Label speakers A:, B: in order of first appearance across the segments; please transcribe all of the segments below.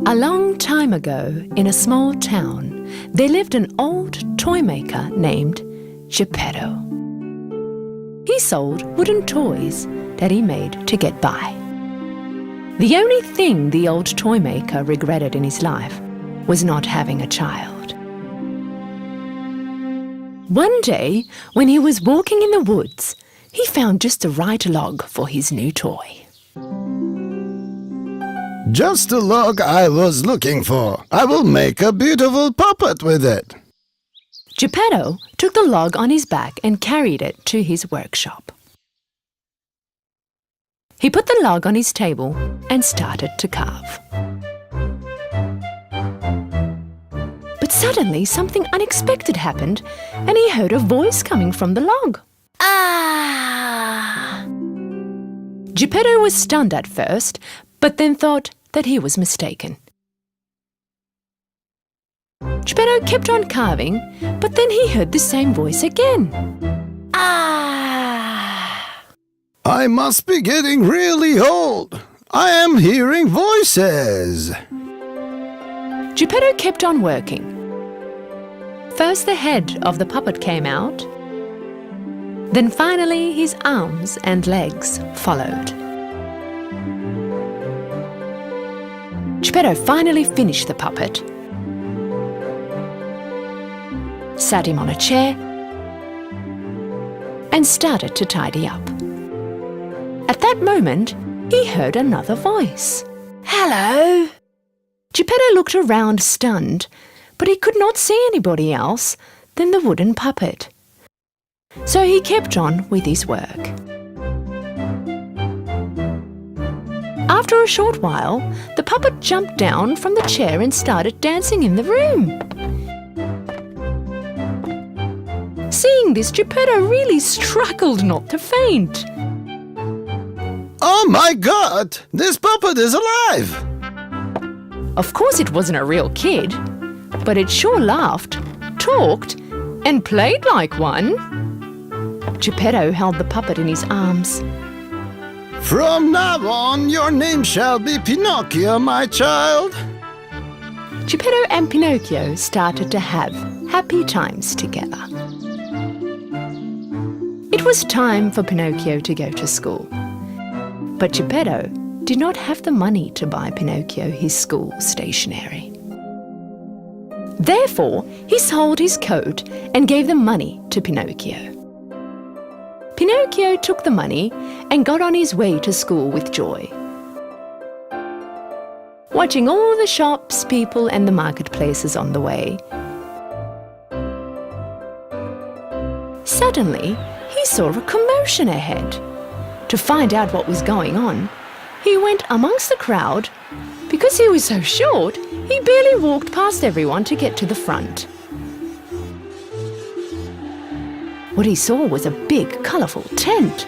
A: A long time ago, in a small town, there lived an old toy maker named Geppetto. He sold wooden toys that he made to get by. The only thing the old toy maker regretted in his life was not having a child. One day, when he was walking in the woods, he found just the right log for his new toy.
B: Just the log I was looking for. I will make a beautiful puppet with it.
A: Geppetto took the log on his back and carried it to his workshop. He put the log on his table and started to carve. But suddenly something unexpected happened and he heard a voice coming from the log. Ah! Geppetto was stunned at first, but then thought that he was mistaken. Geppetto kept on carving, but then he heard the same voice again. Ah!
B: I must be getting really old. I am hearing voices.
A: Geppetto kept on working. First the head of the puppet came out, then finally his arms and legs followed. Geppetto finally finished the puppet, sat him on a chair, and started to tidy up. At that moment, he heard another voice. Hello! Geppetto looked around stunned, but he could not see anybody else than the wooden puppet. So he kept on with his work. After a short while, the puppet jumped down from the chair and started dancing in the room. Seeing this, Geppetto really struggled not to faint.
B: Oh my God! This puppet is alive!
A: Of course it wasn't a real kid, but it sure laughed, talked, and played like one. Geppetto held the puppet in his arms.
B: From now on, your name shall be Pinocchio, my child.
A: Geppetto and Pinocchio started to have happy times together. It was time for Pinocchio to go to school. But Geppetto did not have the money to buy Pinocchio his school stationery. Therefore, he sold his coat and gave the money to Pinocchio. Pinocchio took the money and got on his way to school with joy. Watching all the shops, people and the marketplaces on the way, suddenly he saw a commotion ahead. To find out what was going on, he went amongst the crowd. Because he was so short, he barely walked past everyone to get to the front. What he saw was a big, colourful tent.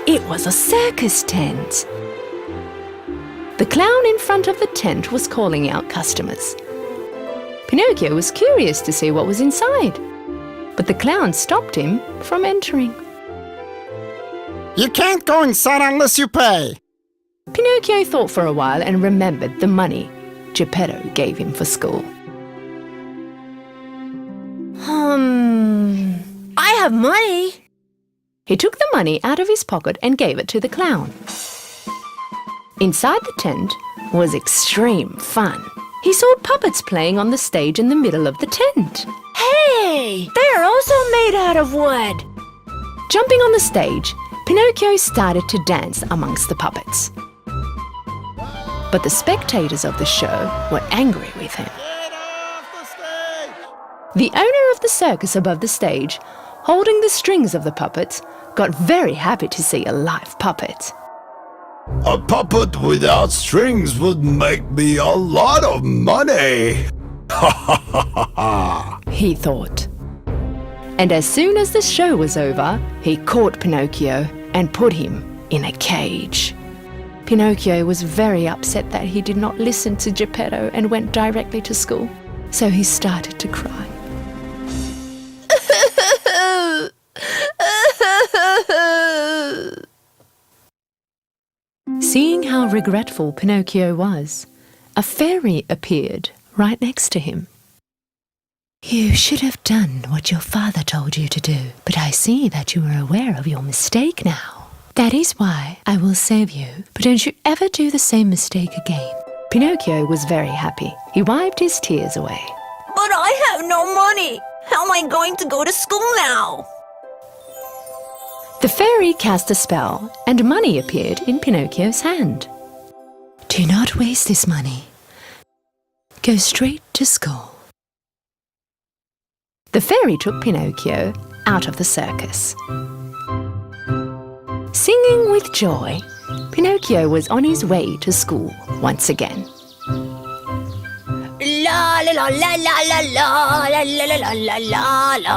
A: It was a circus tent. The clown in front of the tent was calling out customers. Pinocchio was curious to see what was inside, but the clown stopped him from entering.
B: You can't go inside unless you pay.
A: Pinocchio thought for a while and remembered the money Geppetto gave him for school.
C: I have money.
A: He took the money out of his pocket and gave it to the clown. Inside the tent was extreme fun. He saw puppets playing on the stage in the middle of the tent.
C: Hey, they're also made out of wood.
A: Jumping on the stage, Pinocchio started to dance amongst the puppets. But the spectators of the show were angry with him.
B: Get off the stage!
A: The owner of the circus above the stage, holding the strings of the puppets, got very happy to see a live puppet.
B: A puppet without strings would make me a lot of money. Ha ha ha ha ha!
A: He thought. And as soon as the show was over, he caught Pinocchio and put him in a cage. Pinocchio was very upset that he did not listen to Geppetto and went directly to school, so he started to cry. Seeing how regretful Pinocchio was, a fairy appeared right next to him. "You should have done what your father told you to do, but I see that you are aware of your mistake now. That is why I will save you, but don't you ever do the same mistake again." Pinocchio was very happy. He wiped his tears away.
C: But I have no money. How am I going to go to school now?
A: The fairy cast a spell, and money appeared in Pinocchio's hand. "Do not waste this money. Go straight to school." The fairy took Pinocchio out of the circus. Singing with joy, Pinocchio was on his way to school once again.
C: La la la la la la la la la la la la la.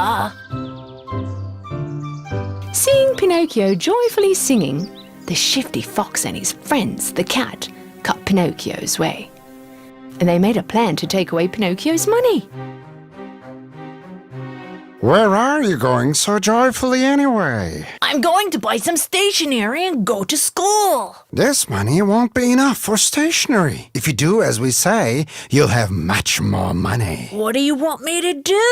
A: Seeing Pinocchio joyfully singing, the shifty fox and his friends, the cat, cut Pinocchio's way. And they made a plan to take away Pinocchio's money.
D: Where are you going so joyfully anyway?
C: I'm going to buy some stationery and go to school.
D: This money won't be enough for stationery. If you do as we say, you'll have much more money.
C: What do you want me to do?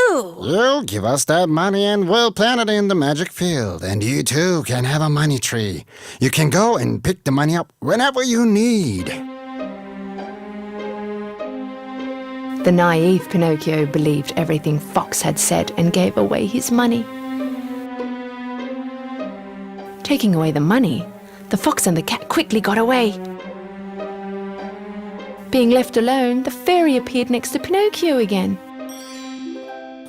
D: You'll give us that money and we'll plant it in the magic field. And you too can have a money tree. You can go and pick the money up whenever you need.
A: The naive Pinocchio believed everything Fox had said and gave away his money. Taking away the money, the fox and the cat quickly got away. Being left alone, the fairy appeared next to Pinocchio again.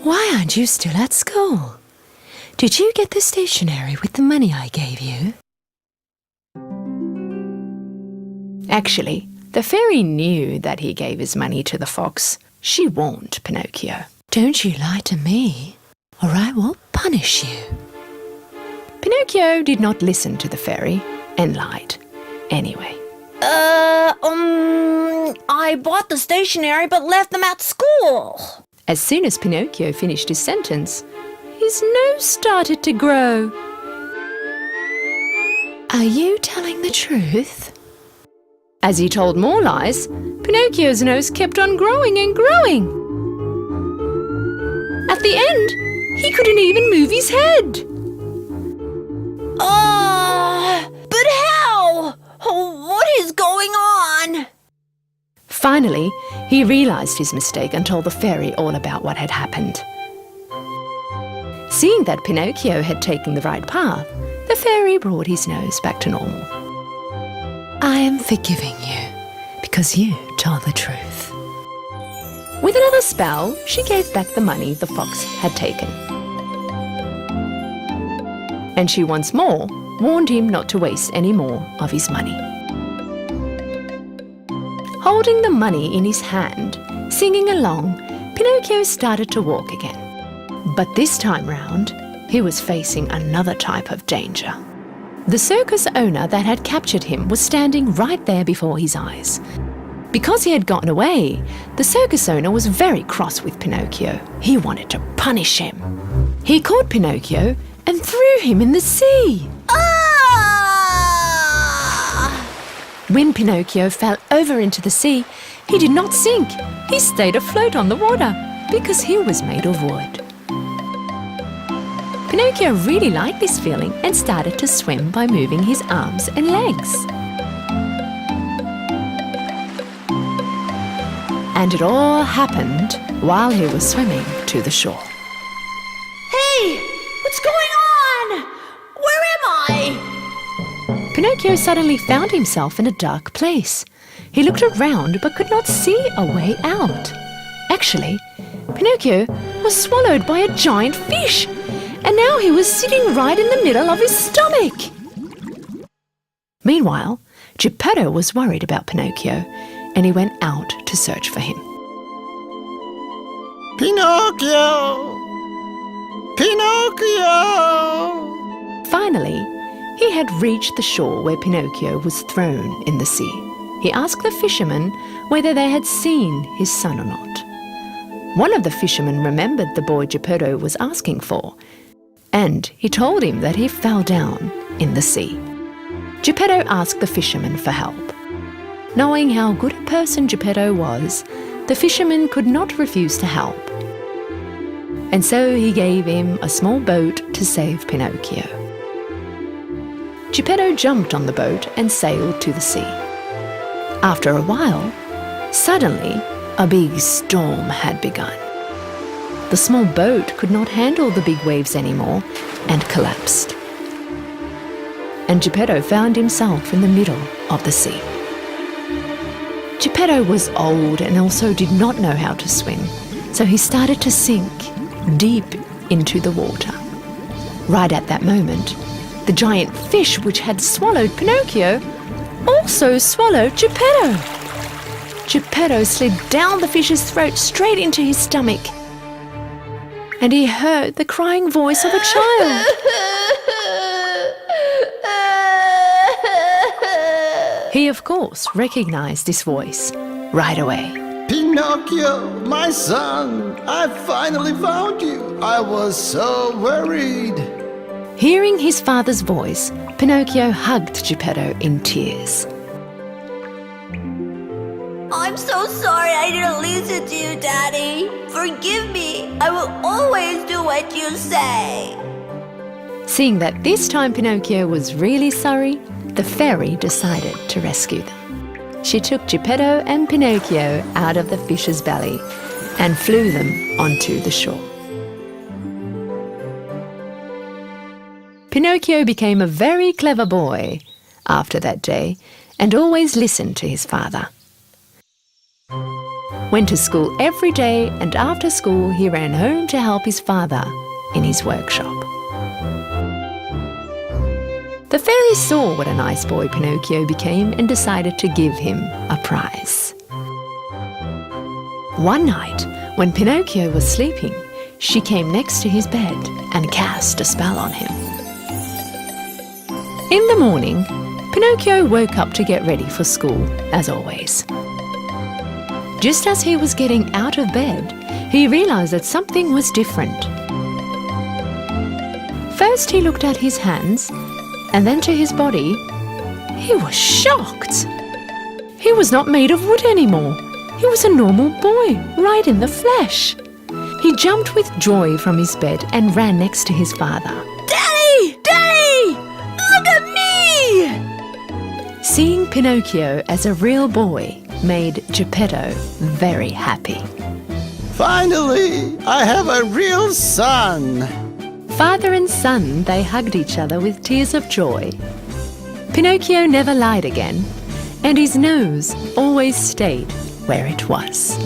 A: "Why aren't you still at school? Did you get the stationery with the money I gave you?" Actually, the fairy knew that he gave his money to the fox. She warned Pinocchio. "Don't you lie to me, or I will punish you." Pinocchio did not listen to the fairy and lied anyway.
C: I bought the stationery but left them at school.
A: As soon as Pinocchio finished his sentence, his nose started to grow. "Are you telling the truth?" As he told more lies, Pinocchio's nose kept on growing and growing. At the end, he couldn't even move his head.
C: But how? What is going on?
A: Finally, he realized his mistake and told the fairy all about what had happened. Seeing that Pinocchio had taken the right path, the fairy brought his nose back to normal. "I am forgiving you because you told the truth." With another spell, she gave back the money the fox had taken. And she once more warned him not to waste any more of his money. Holding the money in his hand, singing along, Pinocchio started to walk again. But this time round, he was facing another type of danger. The circus owner that had captured him was standing right there before his eyes. Because he had gotten away, the circus owner was very cross with Pinocchio. He wanted to punish him. He caught Pinocchio and threw him in the sea. When Pinocchio fell over into the sea, he did not sink. He stayed afloat on the water because he was made of wood. Pinocchio really liked this feeling and started to swim by moving his arms and legs. And it all happened while he was swimming to the shore.
C: Hey, what's going on? Where am I?
A: Pinocchio suddenly found himself in a dark place. He looked around but could not see a way out. Actually, Pinocchio was swallowed by a giant fish, and now he was sitting right in the middle of his stomach. Meanwhile, Geppetto was worried about Pinocchio, and he went out to search for him.
D: Pinocchio! Pinocchio!
A: Finally, he had reached the shore where Pinocchio was thrown in the sea. He asked the fishermen whether they had seen his son or not. One of the fishermen remembered the boy Geppetto was asking for, and he told him that he fell down in the sea. Geppetto asked the fisherman for help. Knowing how good a person Geppetto was, the fisherman could not refuse to help. And so he gave him a small boat to save Pinocchio. Geppetto jumped on the boat and sailed to the sea. After a while, suddenly a big storm had begun. The small boat could not handle the big waves anymore and collapsed. And Geppetto found himself in the middle of the sea. Geppetto was old and also did not know how to swim, so he started to sink deep into the water. Right at that moment, the giant fish which had swallowed Pinocchio also swallowed Geppetto. Geppetto slid down the fish's throat straight into his stomach, and he heard the crying voice of a child. He, of course, recognized this voice right away.
B: Pinocchio, my son, I finally found you. I was so worried.
A: Hearing his father's voice, Pinocchio hugged Geppetto in tears.
C: I'm so sorry I didn't listen to you, Daddy. Forgive me. I will always do what you say.
A: Seeing that this time Pinocchio was really sorry, the fairy decided to rescue them. She took Geppetto and Pinocchio out of the fish's belly and flew them onto the shore. Pinocchio became a very clever boy after that day and always listened to his father. Went to school every day, and after school he ran home to help his father in his workshop. The fairy saw what a nice boy Pinocchio became and decided to give him a prize. One night, when Pinocchio was sleeping, she came next to his bed and cast a spell on him. In the morning, Pinocchio woke up to get ready for school, as always. Just as he was getting out of bed, he realized that something was different. First, he looked at his hands and then to his body. He was shocked. He was not made of wood anymore. He was a normal boy, right in the flesh. He jumped with joy from his bed and ran next to his father.
C: Daddy! Daddy! Look at me!
A: Seeing Pinocchio as a real boy made Geppetto very happy.
B: Finally, I have a real son.
A: Father and son, they hugged each other with tears of joy. Pinocchio never lied again, and his nose always stayed where it was.